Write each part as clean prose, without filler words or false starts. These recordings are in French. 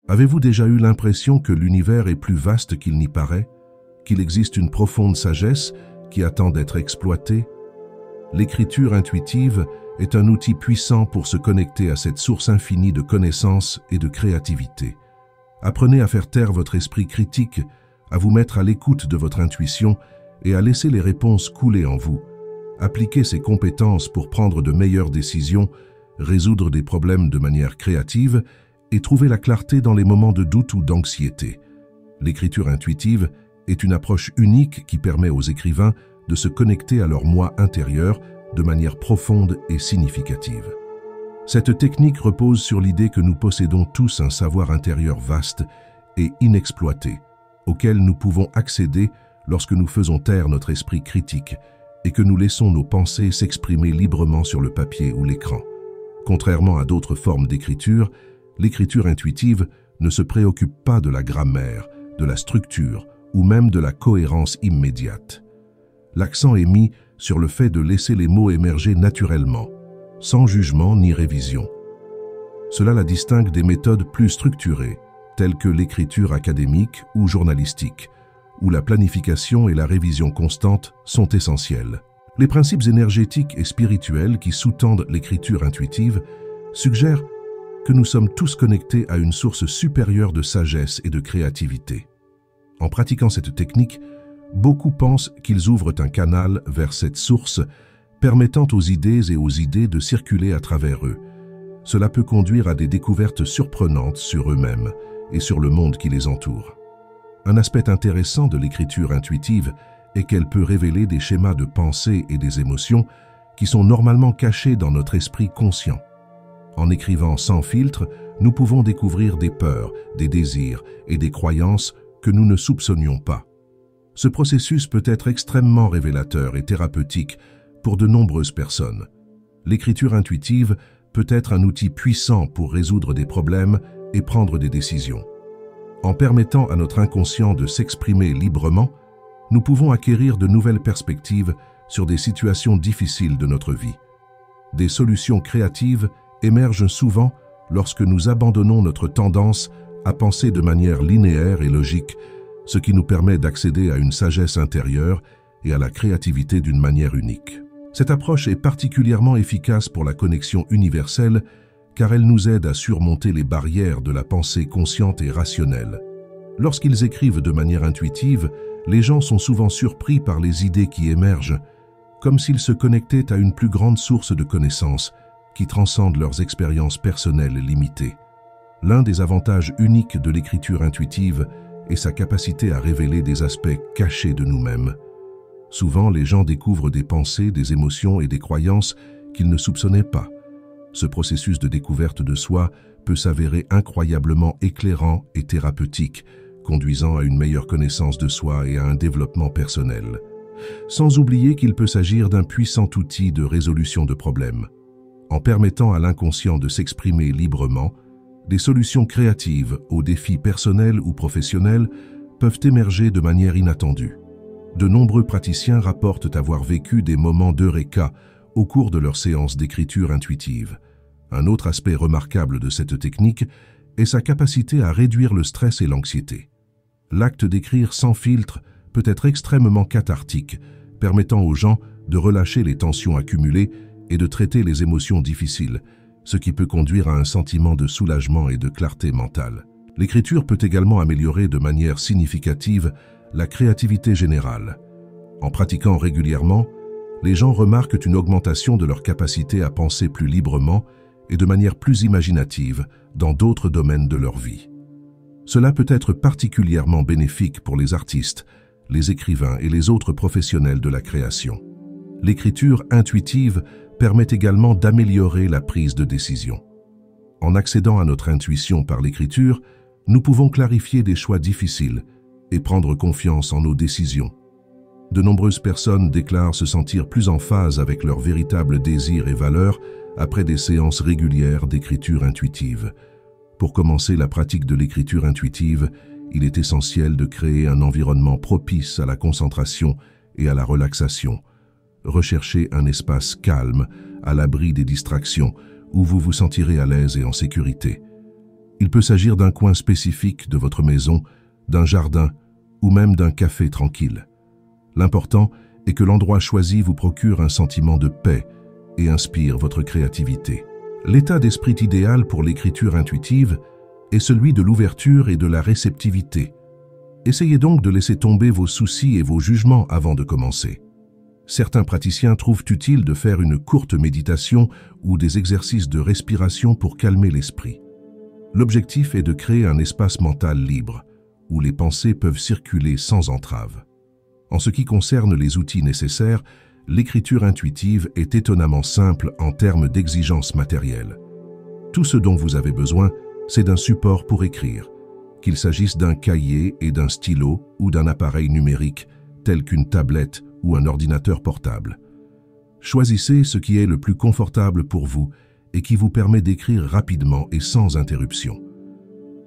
Avez-vous déjà eu l'impression que l'univers est plus vaste qu'il n'y paraît, qu'il existe une profonde sagesse qui attend d'être exploitée? L'écriture intuitive est un outil puissant pour se connecter à cette source infinie de connaissances et de créativité. Apprenez à faire taire votre esprit critique, à vous mettre à l'écoute de votre intuition et à laisser les réponses couler en vous. Appliquez ces compétences pour prendre de meilleures décisions, résoudre des problèmes de manière créative et trouver la clarté dans les moments de doute ou d'anxiété. L'écriture intuitive est une approche unique qui permet aux écrivains de se connecter à leur moi intérieur de manière profonde et significative. Cette technique repose sur l'idée que nous possédons tous un savoir intérieur vaste et inexploité, auquel nous pouvons accéder lorsque nous faisons taire notre esprit critique et que nous laissons nos pensées s'exprimer librement sur le papier ou l'écran. Contrairement à d'autres formes d'écriture, l'écriture intuitive ne se préoccupe pas de la grammaire, de la structure ou même de la cohérence immédiate. L'accent est mis sur le fait de laisser les mots émerger naturellement, sans jugement ni révision. Cela la distingue des méthodes plus structurées, telles que l'écriture académique ou journalistique, où la planification et la révision constante sont essentielles. Les principes énergétiques et spirituels qui sous-tendent l'écriture intuitive suggèrent que nous sommes tous connectés à une source supérieure de sagesse et de créativité. En pratiquant cette technique, beaucoup pensent qu'ils ouvrent un canal vers cette source, permettant aux idées et aux idées de circuler à travers eux. Cela peut conduire à des découvertes surprenantes sur eux-mêmes et sur le monde qui les entoure. Un aspect intéressant de l'écriture intuitive est qu'elle peut révéler des schémas de pensée et des émotions qui sont normalement cachés dans notre esprit conscient. En écrivant sans filtre, nous pouvons découvrir des peurs, des désirs et des croyances que nous ne soupçonnions pas. Ce processus peut être extrêmement révélateur et thérapeutique pour de nombreuses personnes. L'écriture intuitive peut être un outil puissant pour résoudre des problèmes et prendre des décisions. En permettant à notre inconscient de s'exprimer librement, nous pouvons acquérir de nouvelles perspectives sur des situations difficiles de notre vie. Des solutions créatives émergent souvent lorsque nous abandonnons notre tendance à penser de manière linéaire et logique, ce qui nous permet d'accéder à une sagesse intérieure et à la créativité d'une manière unique. Cette approche est particulièrement efficace pour la connexion universelle car elle nous aide à surmonter les barrières de la pensée consciente et rationnelle. Lorsqu'ils écrivent de manière intuitive, les gens sont souvent surpris par les idées qui émergent, comme s'ils se connectaient à une plus grande source de connaissances qui transcende leurs expériences personnelles limitées. L'un des avantages uniques de l'écriture intuitive est sa capacité à révéler des aspects cachés de nous-mêmes. Souvent, les gens découvrent des pensées, des émotions et des croyances qu'ils ne soupçonnaient pas. Ce processus de découverte de soi peut s'avérer incroyablement éclairant et thérapeutique, conduisant à une meilleure connaissance de soi et à un développement personnel. Sans oublier qu'il peut s'agir d'un puissant outil de résolution de problèmes. En permettant à l'inconscient de s'exprimer librement, des solutions créatives aux défis personnels ou professionnels peuvent émerger de manière inattendue. De nombreux praticiens rapportent avoir vécu des moments d'eureka au cours de leur séance d'écriture intuitive. Un autre aspect remarquable de cette technique est sa capacité à réduire le stress et l'anxiété. L'acte d'écrire sans filtre peut être extrêmement cathartique, permettant aux gens de relâcher les tensions accumulées et de traiter les émotions difficiles, ce qui peut conduire à un sentiment de soulagement et de clarté mentale. L'écriture peut également améliorer de manière significative la créativité générale. En pratiquant régulièrement, les gens remarquent une augmentation de leur capacité à penser plus librement et de manière plus imaginative dans d'autres domaines de leur vie. Cela peut être particulièrement bénéfique pour les artistes, les écrivains et les autres professionnels de la création. L'écriture intuitive permet également d'améliorer la prise de décision. En accédant à notre intuition par l'écriture, nous pouvons clarifier des choix difficiles et prendre confiance en nos décisions. De nombreuses personnes déclarent se sentir plus en phase avec leurs véritables désirs et valeurs après des séances régulières d'écriture intuitive. Pour commencer la pratique de l'écriture intuitive, il est essentiel de créer un environnement propice à la concentration et à la relaxation. Recherchez un espace calme, à l'abri des distractions, où vous vous sentirez à l'aise et en sécurité. Il peut s'agir d'un coin spécifique de votre maison, d'un jardin ou même d'un café tranquille. L'important est que l'endroit choisi vous procure un sentiment de paix et inspire votre créativité. L'état d'esprit idéal pour l'écriture intuitive est celui de l'ouverture et de la réceptivité. Essayez donc de laisser tomber vos soucis et vos jugements avant de commencer. Certains praticiens trouvent utile de faire une courte méditation ou des exercices de respiration pour calmer l'esprit. L'objectif est de créer un espace mental libre, où les pensées peuvent circuler sans entrave. En ce qui concerne les outils nécessaires, l'écriture intuitive est étonnamment simple en termes d'exigences matérielles. Tout ce dont vous avez besoin, c'est d'un support pour écrire, qu'il s'agisse d'un cahier et d'un stylo ou d'un appareil numérique, tel qu'une tablette ou un ordinateur portable. Choisissez ce qui est le plus confortable pour vous et qui vous permet d'écrire rapidement et sans interruption.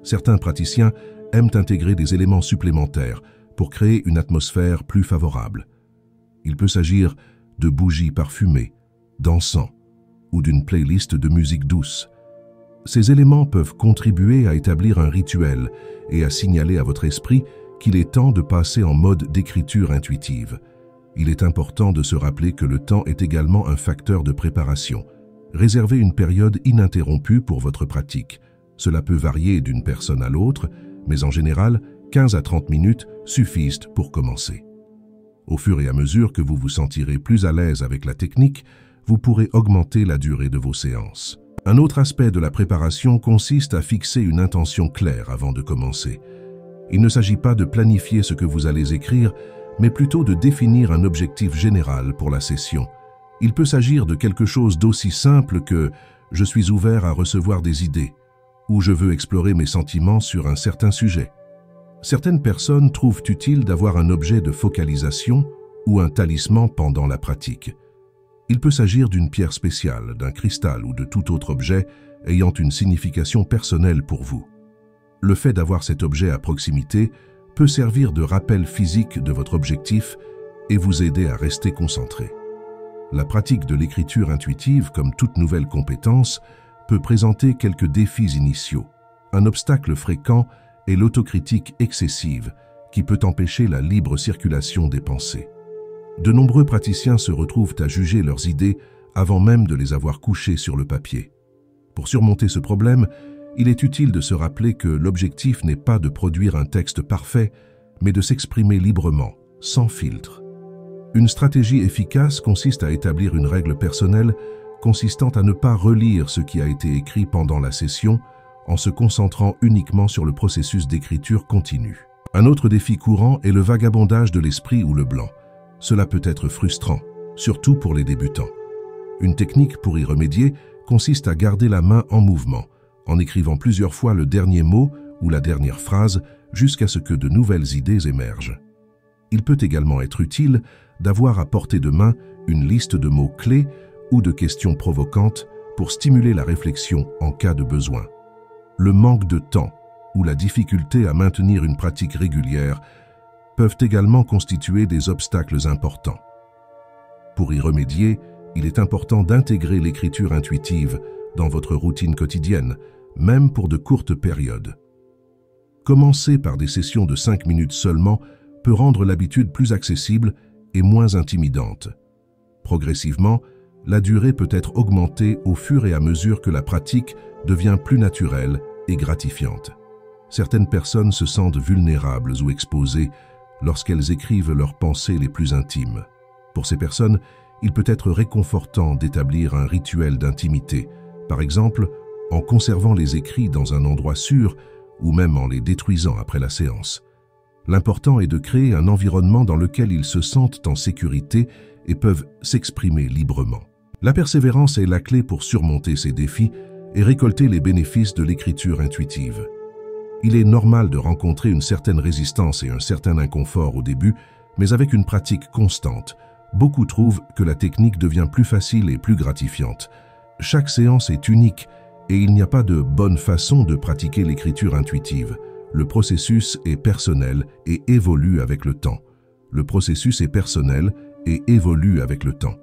Certains praticiens aiment intégrer des éléments supplémentaires pour créer une atmosphère plus favorable. Il peut s'agir de bougies parfumées, d'encens ou d'une playlist de musique douce. Ces éléments peuvent contribuer à établir un rituel et à signaler à votre esprit qu'il est temps de passer en mode d'écriture intuitive. Il est important de se rappeler que le temps est également un facteur de préparation. Réservez une période ininterrompue pour votre pratique. Cela peut varier d'une personne à l'autre, mais en général, 15 à 30 minutes suffisent pour commencer. Au fur et à mesure que vous vous sentirez plus à l'aise avec la technique, vous pourrez augmenter la durée de vos séances. Un autre aspect de la préparation consiste à fixer une intention claire avant de commencer. Il ne s'agit pas de planifier ce que vous allez écrire, mais plutôt de définir un objectif général pour la session. Il peut s'agir de quelque chose d'aussi simple que « je suis ouvert à recevoir des idées » ou « je veux explorer mes sentiments sur un certain sujet ». Certaines personnes trouvent utile d'avoir un objet de focalisation ou un talisman pendant la pratique. Il peut s'agir d'une pierre spéciale, d'un cristal ou de tout autre objet ayant une signification personnelle pour vous. Le fait d'avoir cet objet à proximité peut servir de rappel physique de votre objectif et vous aider à rester concentré. La pratique de l'écriture intuitive, comme toute nouvelle compétence, peut présenter quelques défis initiaux. Un obstacle fréquent est l'autocritique excessive, qui peut empêcher la libre circulation des pensées. De nombreux praticiens se retrouvent à juger leurs idées avant même de les avoir couchées sur le papier. Pour surmonter ce problème, il est utile de se rappeler que l'objectif n'est pas de produire un texte parfait, mais de s'exprimer librement, sans filtre. Une stratégie efficace consiste à établir une règle personnelle consistant à ne pas relire ce qui a été écrit pendant la session en se concentrant uniquement sur le processus d'écriture continue. Un autre défi courant est le vagabondage de l'esprit ou le blanc. Cela peut être frustrant, surtout pour les débutants. Une technique pour y remédier consiste à garder la main en mouvement, en écrivant plusieurs fois le dernier mot ou la dernière phrase jusqu'à ce que de nouvelles idées émergent. Il peut également être utile d'avoir à portée de main une liste de mots clés ou de questions provocantes pour stimuler la réflexion en cas de besoin. Le manque de temps ou la difficulté à maintenir une pratique régulière peuvent également constituer des obstacles importants. Pour y remédier, il est important d'intégrer l'écriture intuitive dans votre routine quotidienne, même pour de courtes périodes. Commencer par des sessions de 5 minutes seulement peut rendre l'habitude plus accessible et moins intimidante. Progressivement, la durée peut être augmentée au fur et à mesure que la pratique devient plus naturelle et gratifiante. Certaines personnes se sentent vulnérables ou exposées lorsqu'elles écrivent leurs pensées les plus intimes. Pour ces personnes, il peut être réconfortant d'établir un rituel d'intimité, par exemple en conservant les écrits dans un endroit sûr ou même en les détruisant après la séance. L'important est de créer un environnement dans lequel ils se sentent en sécurité et peuvent s'exprimer librement. La persévérance est la clé pour surmonter ces défis et récolter les bénéfices de l'écriture intuitive. Il est normal de rencontrer une certaine résistance et un certain inconfort au début, mais avec une pratique constante, beaucoup trouvent que la technique devient plus facile et plus gratifiante. Chaque séance est unique et il n'y a pas de bonne façon de pratiquer l'écriture intuitive. Le processus est personnel et évolue avec le temps. Le processus est personnel et évolue avec le temps.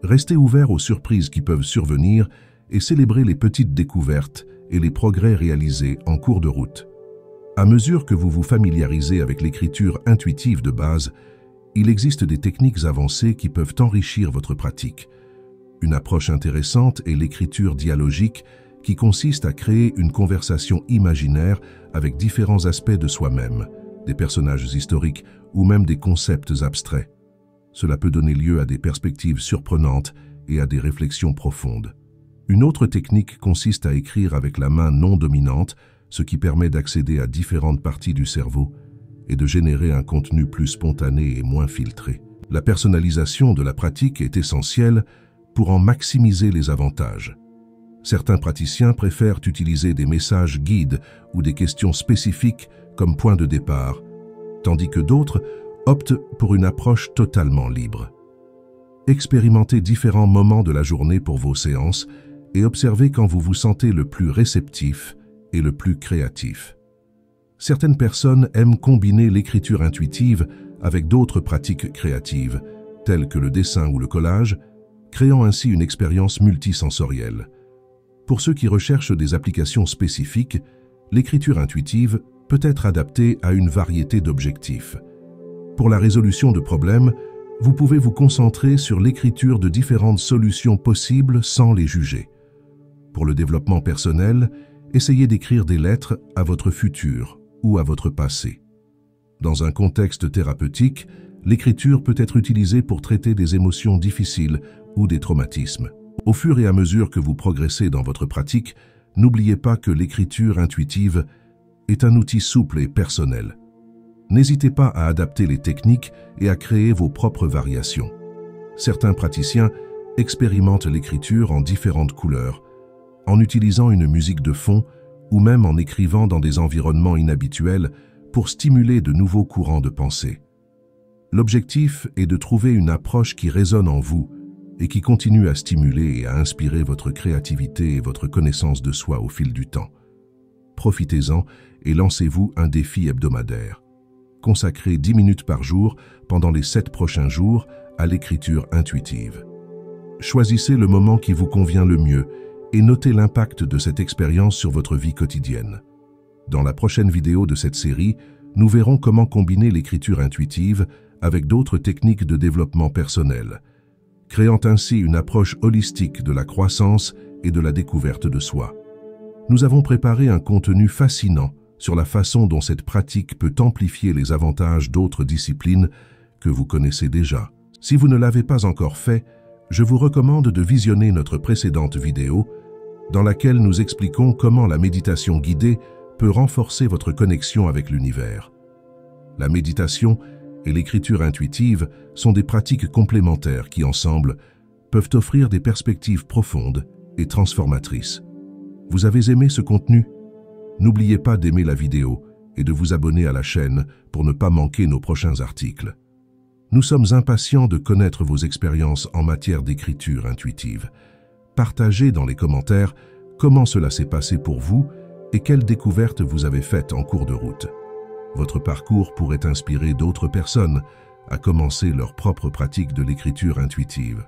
Restez ouvert aux surprises qui peuvent survenir et célébrez les petites découvertes et les progrès réalisés en cours de route. À mesure que vous vous familiarisez avec l'écriture intuitive de base, il existe des techniques avancées qui peuvent enrichir votre pratique. Une approche intéressante est l'écriture dialogique qui consiste à créer une conversation imaginaire avec différents aspects de soi-même, des personnages historiques ou même des concepts abstraits. Cela peut donner lieu à des perspectives surprenantes et à des réflexions profondes. Une autre technique consiste à écrire avec la main non dominante, ce qui permet d'accéder à différentes parties du cerveau et de générer un contenu plus spontané et moins filtré. La personnalisation de la pratique est essentielle pour en maximiser les avantages. Certains praticiens préfèrent utiliser des messages guides ou des questions spécifiques comme point de départ, tandis que d'autres optent pour une approche totalement libre. Expérimentez différents moments de la journée pour vos séances et observez quand vous vous sentez le plus réceptif et le plus créatif. Certaines personnes aiment combiner l'écriture intuitive avec d'autres pratiques créatives, telles que le dessin ou le collage, créant ainsi une expérience multisensorielle. Pour ceux qui recherchent des applications spécifiques, l'écriture intuitive peut être adaptée à une variété d'objectifs. Pour la résolution de problèmes, vous pouvez vous concentrer sur l'écriture de différentes solutions possibles sans les juger. Pour le développement personnel, essayez d'écrire des lettres à votre futur ou à votre passé. Dans un contexte thérapeutique, l'écriture peut être utilisée pour traiter des émotions difficiles ou des traumatismes. Au fur et à mesure que vous progressez dans votre pratique, n'oubliez pas que l'écriture intuitive est un outil souple et personnel. N'hésitez pas à adapter les techniques et à créer vos propres variations. Certains praticiens expérimentent l'écriture en différentes couleurs, en utilisant une musique de fond ou même en écrivant dans des environnements inhabituels pour stimuler de nouveaux courants de pensée. L'objectif est de trouver une approche qui résonne en vous et qui continue à stimuler et à inspirer votre créativité et votre connaissance de soi au fil du temps. Profitez-en et lancez-vous un défi hebdomadaire. Consacrez 10 minutes par jour pendant les 7 prochains jours à l'écriture intuitive. Choisissez le moment qui vous convient le mieux et notez l'impact de cette expérience sur votre vie quotidienne. Dans la prochaine vidéo de cette série, nous verrons comment combiner l'écriture intuitive avec d'autres techniques de développement personnel, créant ainsi une approche holistique de la croissance et de la découverte de soi. Nous avons préparé un contenu fascinant sur la façon dont cette pratique peut amplifier les avantages d'autres disciplines que vous connaissez déjà. Si vous ne l'avez pas encore fait, je vous recommande de visionner notre précédente vidéo dans laquelle nous expliquons comment la méditation guidée peut renforcer votre connexion avec l'univers. La méditation et l'écriture intuitive sont des pratiques complémentaires qui, ensemble, peuvent offrir des perspectives profondes et transformatrices. Vous avez aimé ce contenu? N'oubliez pas d'aimer la vidéo et de vous abonner à la chaîne pour ne pas manquer nos prochains articles. Nous sommes impatients de connaître vos expériences en matière d'écriture intuitive. Partagez dans les commentaires comment cela s'est passé pour vous et quelles découvertes vous avez faites en cours de route. Votre parcours pourrait inspirer d'autres personnes à commencer leur propre pratique de l'écriture intuitive.